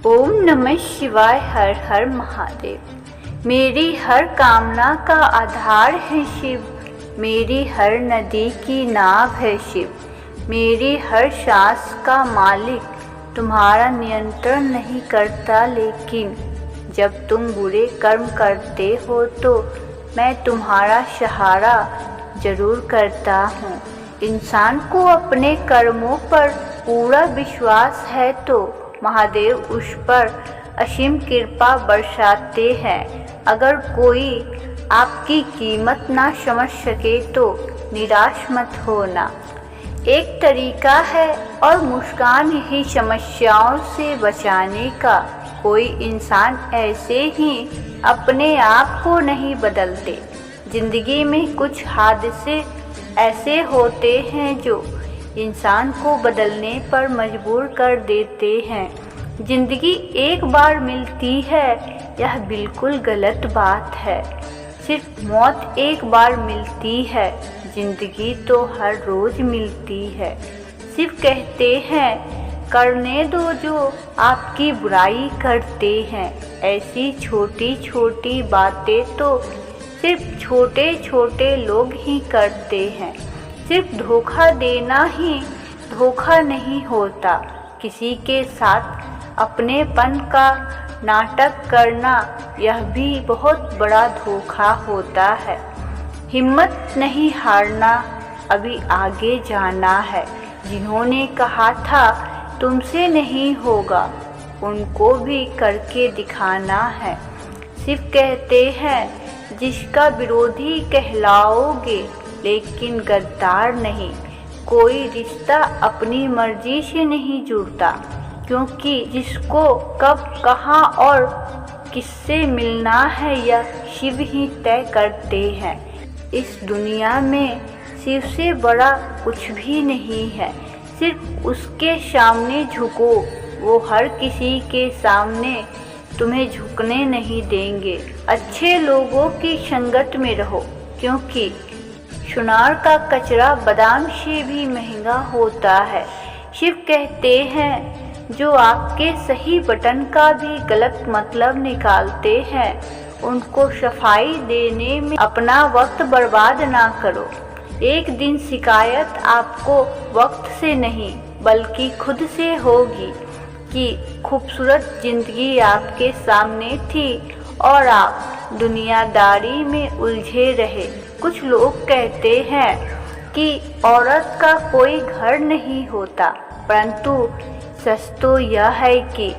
ओम नमः शिवाय। हर हर महादेव। मेरी हर कामना का आधार है शिव, मेरी हर नदी की नाव है शिव, मेरी हर सांस का मालिक तुम्हारा नियंत्रण नहीं करता, लेकिन जब तुम बुरे कर्म करते हो तो मैं तुम्हारा सहारा जरूर करता हूँ। इंसान को अपने कर्मों पर पूरा विश्वास है तो महादेव उस पर असीम कृपा बरसाते हैं। अगर कोई आपकी कीमत ना समझ सके तो निराश मत होना। एक तरीका है और मुस्कान ही समस्याओं से बचाने का। कोई इंसान ऐसे ही अपने आप को नहीं बदलते। जिंदगी में कुछ हादसे ऐसे होते हैं जो इंसान को बदलने पर मजबूर कर देते हैं। जिंदगी एक बार मिलती है, यह बिल्कुल गलत बात है। सिर्फ मौत एक बार मिलती है, जिंदगी तो हर रोज मिलती है। सिर्फ कहते हैं करने दो जो आपकी बुराई करते हैं। ऐसी छोटी छोटी बातें तो सिर्फ छोटे छोटे लोग ही करते हैं। सिर्फ धोखा देना ही धोखा नहीं होता, किसी के साथ अपनेपन का नाटक करना यह भी बहुत बड़ा धोखा होता है। हिम्मत नहीं हारना, अभी आगे जाना है। जिन्होंने कहा था तुमसे नहीं होगा, उनको भी करके दिखाना है। सिर्फ कहते हैं जिसका विरोधी कहलाओगे, लेकिन गद्दार नहीं। कोई रिश्ता अपनी मर्जी से नहीं जुड़ता, क्योंकि जिसको कब कहाँ और किससे मिलना है यह शिव ही तय करते हैं। इस दुनिया में शिव से बड़ा कुछ भी नहीं है। सिर्फ उसके सामने झुको, वो हर किसी के सामने तुम्हें झुकने नहीं देंगे। अच्छे लोगों की संगत में रहो, क्योंकि सुनार का कचरा बादाम से भी महंगा होता है। शिव कहते हैं जो आपके सही बटन का भी गलत मतलब निकालते हैं, उनको सफाई देने में अपना वक्त बर्बाद ना करो। एक दिन शिकायत आपको वक्त से नहीं बल्कि खुद से होगी कि खूबसूरत जिंदगी आपके सामने थी और आप दुनियादारी में उलझे रहे। कुछ लोग कहते हैं कि औरत का कोई घर नहीं होता, परंतु सच तो यह है कि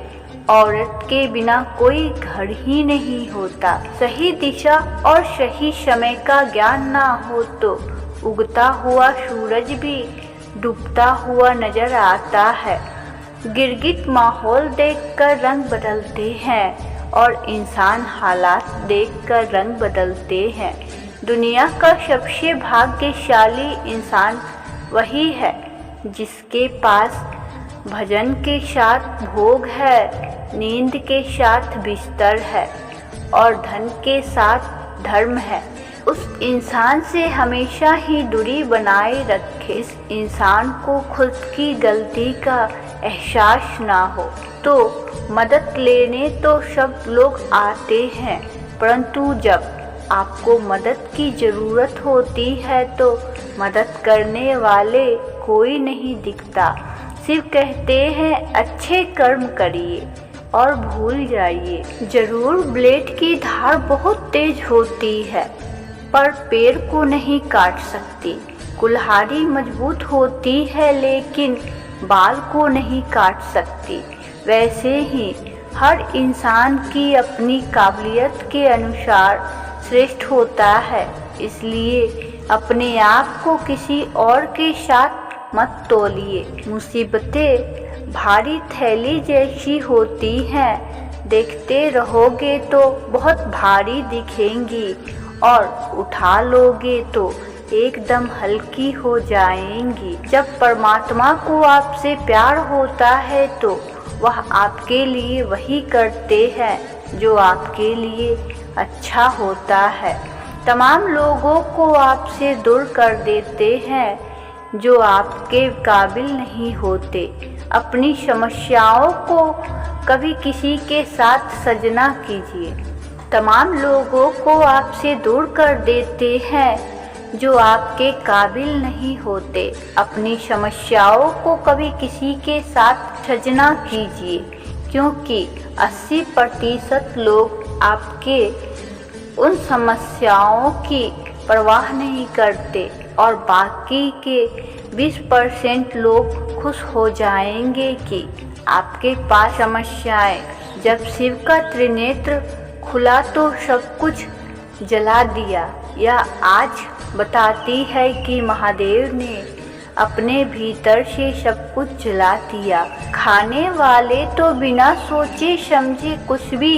औरत के बिना कोई घर ही नहीं होता। सही दिशा और सही समय का ज्ञान ना हो तो उगता हुआ सूरज भी डूबता हुआ नजर आता है। गिरगिट माहौल देखकर रंग बदलते हैं और इंसान हालात देखकर रंग बदलते हैं। दुनिया का सबसे भाग्यशाली इंसान वही है जिसके पास भजन के साथ भोग है, नींद के साथ बिस्तर है और धन के साथ धर्म है। उस इंसान से हमेशा ही दूरी बनाए रखें। इस इंसान को खुद की गलती का एहसास ना हो तो मदद लेने तो सब लोग आते हैं, परंतु जब आपको मदद की ज़रूरत होती है तो मदद करने वाले कोई नहीं दिखता। सिर्फ कहते हैं अच्छे कर्म करिए और भूल जाइए। जरूर ब्लेड की धार बहुत तेज होती है, पर पेड़ को नहीं काट सकती। कुल्हाड़ी मजबूत होती है, लेकिन बाल को नहीं काट सकती। वैसे ही हर इंसान की अपनी काबिलियत के अनुसार श्रेष्ठ होता है, इसलिए अपने आप को किसी और के साथ मत तोलिए। मुसीबतें भारी थैली जैसी होती हैं, देखते रहोगे तो बहुत भारी दिखेंगी और उठा लोगे तो एकदम हल्की हो जाएंगी। जब परमात्मा को आपसे प्यार होता है तो वह आपके लिए वही करते हैं जो आपके लिए अच्छा होता है। तमाम लोगों को आपसे दूर कर देते हैं जो आपके काबिल नहीं होते। अपनी समस्याओं को कभी किसी के साथ सजना कीजिए। तमाम लोगों को आपसे दूर कर देते हैं जो आपके काबिल नहीं होते। अपनी समस्याओं को कभी किसी के साथ सजना कीजिए, क्योंकि 80% लोग आपके उन समस्याओं की परवाह नहीं करते और बाकी के 20% लोग खुश हो जाएंगे कि आपके पास समस्याएं। जब शिव का त्रिनेत्र खुला तो सब कुछ जला दिया। यह आज बताती है कि महादेव ने अपने भीतर से सब कुछ जला दिया। खाने वाले तो बिना सोचे समझे कुछ भी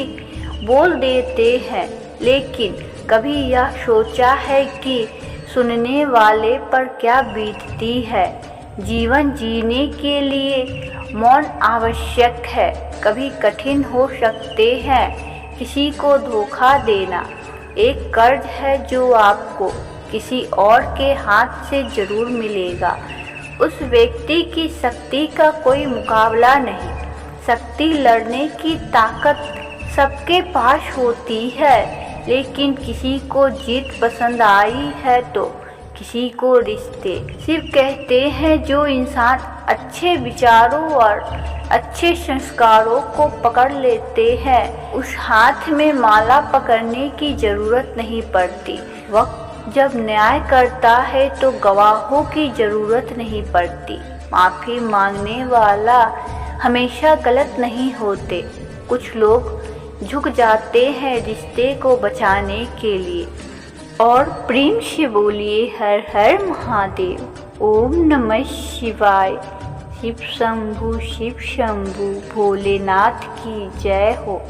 बोल देते हैं, लेकिन कभी यह सोचा है कि सुनने वाले पर क्या बीतती है। जीवन जीने के लिए मौन आवश्यक है। कभी कठिन हो सकते हैं। किसी को धोखा देना एक कर्ज है जो आपको किसी और के हाथ से जरूर मिलेगा। उस व्यक्ति की शक्ति का कोई मुकाबला नहीं। शक्ति लड़ने की ताकत सबके पास होती है, लेकिन किसी को जीत पसंद आई है तो किसी को रिश्ते। शिव कहते हैं जो इंसान अच्छे विचारों और अच्छे संस्कारों को पकड़ लेते हैं, उस हाथ में माला पकड़ने की जरूरत नहीं पड़ती। वक्त जब न्याय करता है तो गवाहों की जरूरत नहीं पड़ती। माफ़ी मांगने वाला हमेशा गलत नहीं होते। कुछ लोग झुक जाते हैं रिश्ते को बचाने के लिए। और प्रेम से बोलिए हर हर महादेव। ओम नमः शिवाय। शिव शंभु भोलेनाथ की जय हो।